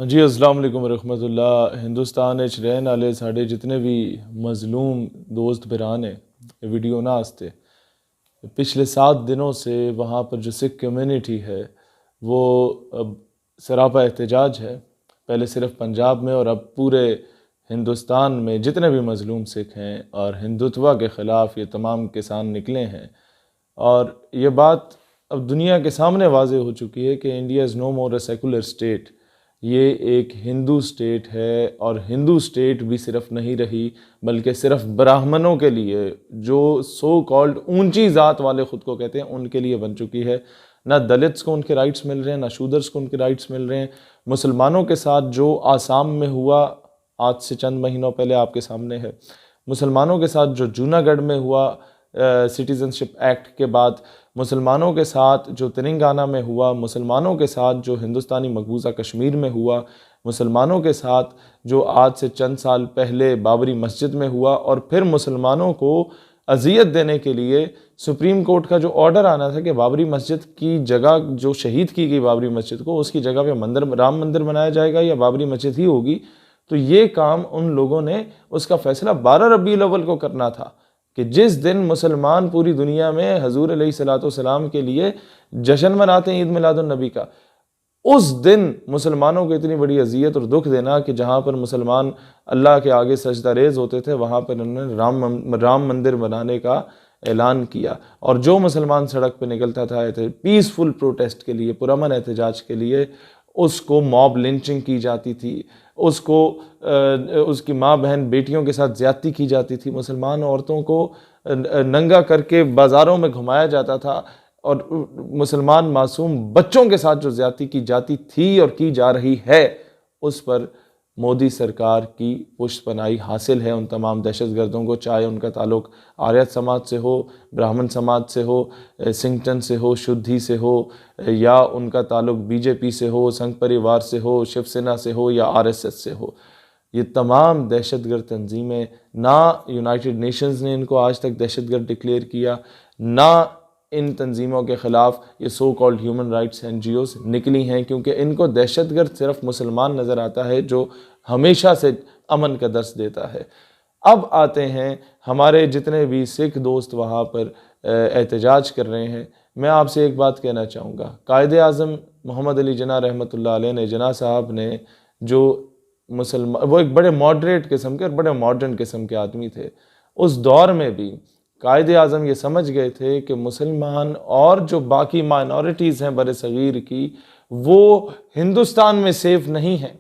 जी अस्सलाम वालेकुम रहमतुल्लाह। हिंदुस्तान रहने वाले साढ़े जितने भी मज़लूम दोस्त बिरान हैं, ये वीडियो ना आस्ते पिछले 7 दिनों से वहाँ पर जो सिख कम्युनिटी है वो अब सरापा एहतजाज है। पहले सिर्फ पंजाब में और अब पूरे हिंदुस्तान में जितने भी मज़लूम सिख हैं और हिंदुत्व के ख़िलाफ़ ये तमाम किसान निकले हैं। और ये बात अब दुनिया के सामने वाज़े हो चुकी है कि India is no more a secular state. ये एक हिंदू स्टेट है और हिंदू स्टेट भी सिर्फ नहीं रही बल्कि सिर्फ ब्राह्मणों के लिए, जो सो कॉल्ड ऊंची ज़ात वाले ख़ुद को कहते हैं, उनके लिए बन चुकी है। ना दलित्स को उनके राइट्स मिल रहे हैं, ना शूदर्स को उनके राइट्स मिल रहे हैं। मुसलमानों के साथ जो आसाम में हुआ आज से चंद महीनों पहले आपके सामने है, मुसलमानों के साथ जो जूनागढ़ में हुआ सिटीज़नशिप एक्ट के बाद, मुसलमानों के साथ जो तेलंगाना में हुआ, मुसलमानों के साथ जो हिंदुस्तानी मकबूजा कश्मीर में हुआ, मुसलमानों के साथ जो आज से चंद साल पहले बाबरी मस्जिद में हुआ, और फिर मुसलमानों को अजियत देने के लिए सुप्रीम कोर्ट का जो ऑर्डर आना था कि बाबरी मस्जिद की जगह जो शहीद की गई बाबरी मस्जिद को, उसकी जगह पे मंदिर, राम मंदिर बनाया जाएगा या बाबरी मस्जिद ही होगी। तो ये काम उन लोगों ने, उसका फैसला 12 रबीउल अव्वल को करना था कि जिस दिन मुसलमान पूरी दुनिया में हजूर अलैहिस्सलाम के लिए जश्न मनाते हैं ईद मिलादुन नबी का, उस दिन मुसलमानों को इतनी बड़ी अजियत और दुख देना कि जहाँ पर मुसलमान अल्लाह के आगे सजदा रेज होते थे वहाँ पर उन्होंने राम मंदिर बनाने का ऐलान किया। और जो मुसलमान सड़क पर निकलता था पीसफुल प्रोटेस्ट के लिए, पुरअमन एहतजाज के लिए, उसको मॉब लिंचिंग की जाती थी, उसको उसकी माँ बहन बेटियों के साथ ज़्यादती की जाती थी, मुसलमान औरतों को नंगा करके बाज़ारों में घुमाया जाता था, और मुसलमान मासूम बच्चों के साथ जो ज़्यादती की जाती थी और की जा रही है, उस पर मोदी सरकार की पुष्टपनाही हासिल है उन तमाम दहशतगर्दों को, चाहे उनका ताल्लुक आर्यत समाज से हो, ब्राह्मण समाज से हो, सिंगटन से हो, शुद्धि से हो, या उनका ताल्लुक बीजेपी से हो, संघ परिवार से हो, शिवसेना से हो, या आरएसएस से हो। ये तमाम दहशतगर्द तंजीमें, ना यूनाइटेड नेशंस ने इनको आज तक दहशतगर्द डिक्लेयर किया, ना इन तंजीमों के ख़िलाफ़ ये so called human rights NGOs निकली हैं, क्योंकि इनको दहशतगर्द सिर्फ मुसलमान नज़र आता है जो हमेशा से अमन का दर्स देता है। अब आते हैं हमारे जितने भी सिख दोस्त वहाँ पर एहतजाज कर रहे हैं। मैं आपसे एक बात कहना चाहूँगा, कायदे आज़म मोहम्मद अली जिन्ना रहमतुल्लाह अलैह ने, जिन्ना साहब ने, जो मुसलमान, वो एक बड़े मॉडरेट किस्म के और बड़े मॉडर्न किस्म के आदमी थे। उस दौर में भी कायदे आज़म ये समझ गए थे कि मुसलमान और जो बाकी माइनॉरिटीज़ हैं बर सग़ीर की, वो हिंदुस्तान में सेफ़ नहीं हैं,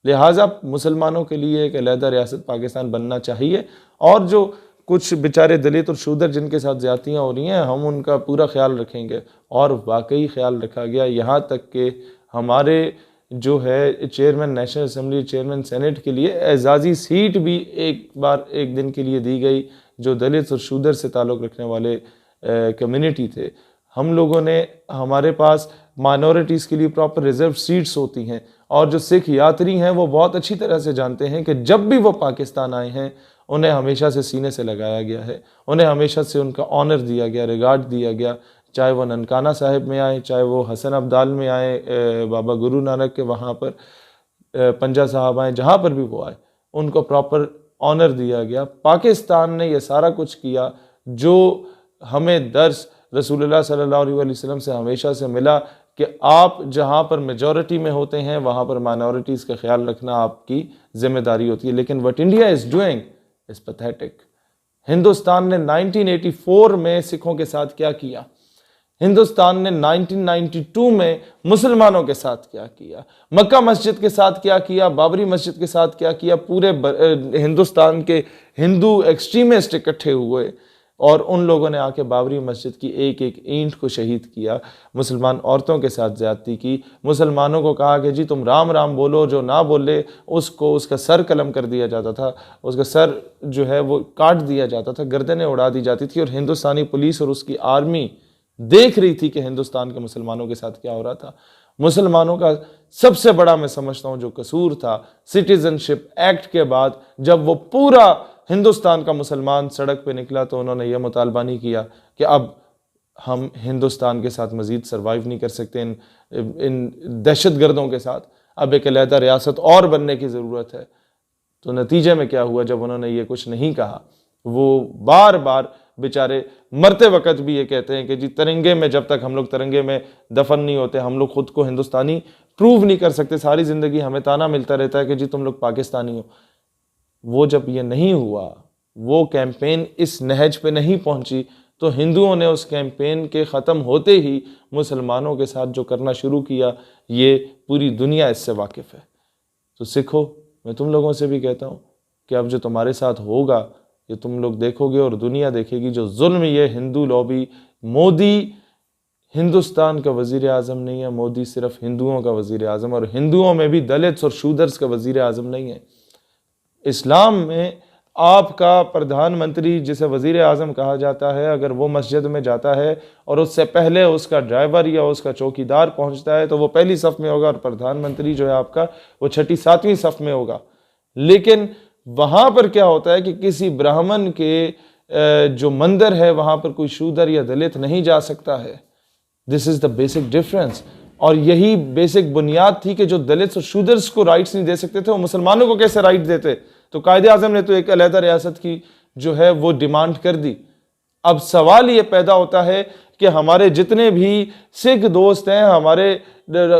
लिहाजा मुसलमानों के लिए एक अलहदा रियासत पाकिस्तान बनना चाहिए, और जो कुछ बेचारे दलित और शूदर जिनके साथ ज़्यादतियाँ हो रही हैं, हम उनका पूरा ख्याल रखेंगे। और वाकई ख्याल रखा गया, यहाँ तक कि हमारे जो है chairman national assembly, chairman senate के लिए एजाज़ी सीट भी एक बार एक दिन के लिए दी गई, जो दलित और शूदर से ताल्लुक़ रखने वाले कम्युनिटी थे। हम लोगों ने, हमारे पास माइनॉरिटीज़ के लिए प्रॉपर रिज़र्व सीट्स होती हैं, और जो सिख यात्री हैं वो बहुत अच्छी तरह से जानते हैं कि जब भी वो पाकिस्तान आए हैं उन्हें हमेशा से सीने से लगाया गया है, उन्हें हमेशा से उनका ऑनर दिया गया, रिगार्ड दिया गया, चाहे वो ननकाना साहिब में आए, चाहे वो हसन अब्दाल में आए, बाबा गुरु नानक के वहाँ पर पंजा साहब आए, जहाँ पर भी वो आए उनको प्रॉपर ऑनर दिया गया। पाकिस्तान ने ये सारा कुछ किया जो हमें दर्स रसूलुल्लाह सल्लल्लाहु अलैहि वसल्लम से हमेशा से मिला कि आप जहाँ पर मेजॉरिटी में होते हैं वहाँ पर माइनॉरिटीज़ का ख्याल रखना आपकी जिम्मेदारी होती है। लेकिन what India is doing is pathetic. Hindustan ने 1984 में सिखों के साथ क्या किया, हिंदुस्तान ने 1992 में मुसलमानों के साथ क्या किया, मक्का मस्जिद के साथ क्या किया, बाबरी मस्जिद के साथ क्या किया, पूरे हिंदुस्तान के हिंदू एक्सट्रीमिस्ट इकट्ठे हुए और उन लोगों ने आके बाबरी मस्जिद की एक एक ईंट को शहीद किया, मुसलमान औरतों के साथ ज़्यादती की, मुसलमानों को कहा कि जी तुम राम राम बोलो, जो ना बोले उसको उसका सर कलम कर दिया जाता था, उसका सर जो है वो काट दिया जाता था, गर्दनें उड़ा दी जाती थी। और हिंदुस्तानी पुलिस और उसकी आर्मी देख रही थी कि हिंदुस्तान के मुसलमानों के साथ क्या हो रहा था। मुसलमानों का सबसे बड़ा मैं समझता हूँ जो कसूर था, सिटीजनशिप एक्ट के बाद जब वो पूरा हिंदुस्तान का मुसलमान सड़क पे निकला तो उन्होंने यह मुतालबा नहीं किया कि अब हम हिंदुस्तान के साथ मज़ीद सर्वाइव नहीं कर सकते इन दहशत गर्दों के साथ। अब एक अलहदा रियासत और बनने की ज़रूरत है। तो नतीजे में क्या हुआ, जब उन्होंने ये कुछ नहीं कहा, वो बार बार बेचारे मरते वक्त भी ये कहते हैं कि जी तिरंगे में, जब तक हम लोग तिरंगे में दफन नहीं होते हम लोग खुद को हिंदुस्तानी प्रूव नहीं कर सकते। सारी ज़िंदगी हमें ताना मिलता रहता है कि जी तुम लोग पाकिस्तानी हो। वो जब ये नहीं हुआ, वो कैंपेन इस नहज पे नहीं पहुंची, तो हिंदुओं ने उस कैंपेन के ख़त्म होते ही मुसलमानों के साथ जो करना शुरू किया, ये पूरी दुनिया इससे वाकिफ़ है। तो सिखो, मैं तुम लोगों से भी कहता हूँ कि अब जो तुम्हारे साथ होगा ये तुम लोग देखोगे और दुनिया देखेगी। जो जुल्म ये हिंदू लॉबी, मोदी हिंदुस्तान का वज़ीर आज़म नहीं है, मोदी सिर्फ हिंदुओं का वज़ीर आज़म, और हिंदुओं में भी दलित्स और शूदर्स का वज़ीर आज़म नहीं है। इस्लाम में आपका प्रधानमंत्री, जिसे वज़ीर आज़म कहा जाता है, अगर वो मस्जिद में जाता है और उससे पहले उसका ड्राइवर या उसका चौकीदार पहुंचता है तो वो पहली सफ़ में होगा, और प्रधानमंत्री जो है आपका वो छठी सातवीं सफ़ में होगा। लेकिन वहाँ पर क्या होता है कि किसी ब्राह्मण के जो मंदिर है वहाँ पर कोई शूदर या दलित नहीं जा सकता है। This is the basic difference. और यही बेसिक बुनियाद थी कि जो दलित और शूदर्स को राइट्स नहीं दे सकते थे, वो मुसलमानों को कैसे राइट देते। तो कायदे आज़म ने तो एक अलहदा रियासत की जो है वो डिमांड कर दी। अब सवाल ये पैदा होता है कि हमारे जितने भी सिख दोस्त हैं,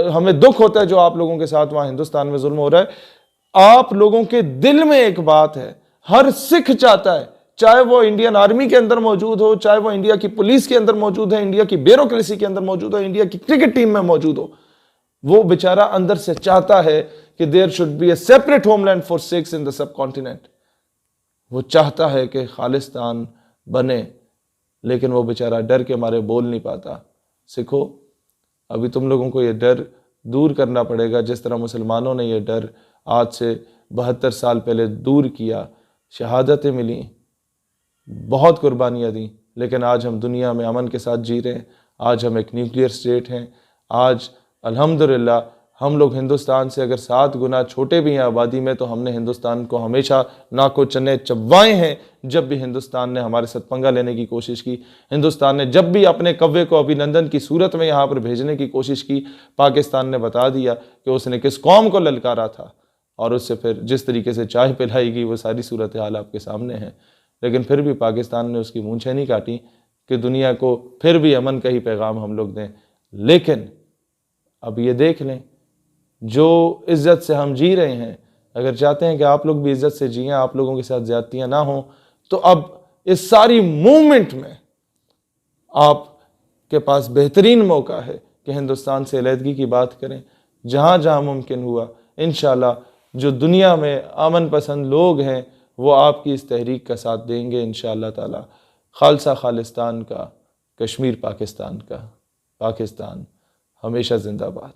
हमें दुख होता है जो आप लोगों के साथ वहाँ हिंदुस्तान में जुल्म हो रहा है। आप लोगों के दिल में एक बात है, हर सिख चाहता है, चाहे वो इंडियन आर्मी के अंदर मौजूद हो, चाहे वो इंडिया की पुलिस के अंदर मौजूद है, इंडिया की ब्यूरोक्रेसी के अंदर मौजूद हो, इंडिया की क्रिकेट टीम में मौजूद हो, वो बेचारा अंदर से चाहता है कि there should be a separate homeland for Sikhs in the subcontinent. वो चाहता है कि खालिस्तान बने, लेकिन वो बेचारा डर के मारे बोल नहीं पाता। सिखो, अभी तुम लोगों को ये डर दूर करना पड़ेगा, जिस तरह मुसलमानों ने यह डर आज से 72 साल पहले दूर किया। शहादतें मिली, बहुत कुर्बानियाँ दी, लेकिन आज हम दुनिया में अमन के साथ जी रहे हैं। आज हम एक न्यूक्लियर स्टेट हैं। आज अल्हम्दुलिल्लाह हम लोग हिंदुस्तान से अगर 7 गुना छोटे भी हैं आबादी में, तो हमने हिंदुस्तान को हमेशा नाको चने चबवाए हैं। जब भी हिंदुस्तान ने हमारे साथ पंगा लेने की कोशिश की, हिंदुस्तान ने जब भी अपने कव्वे को अभिनंदन की सूरत में यहाँ पर भेजने की कोशिश की, पाकिस्तान ने बता दिया कि उसने किस कौम को ललकारा था, और उससे फिर जिस तरीके से चाय पिलाई गई वो सारी सूरत हाल आपके सामने है। लेकिन फिर भी पाकिस्तान ने उसकी मूंछें नहीं काटी कि दुनिया को फिर भी अमन का ही पैगाम हम लोग दें। लेकिन अब ये देख लें, जो इज़्ज़त से हम जी रहे हैं, अगर चाहते हैं कि आप लोग भी इज़्ज़त से जिएं, आप लोगों के साथ ज़्यादतियाँ ना हों, तो अब इस सारी मूवमेंट में आपके पास बेहतरीन मौका है कि हिंदुस्तान से अलहदगी की बात करें। जहाँ जहाँ मुमकिन हुआ, इंशाल्लाह जो दुनिया में अमन पसंद लोग हैं वो आपकी इस तहरीक का साथ देंगे इंशाअल्लाह ताला। खालसा खालिस्तान का, कश्मीर पाकिस्तान का, पाकिस्तान हमेशा जिंदाबाद।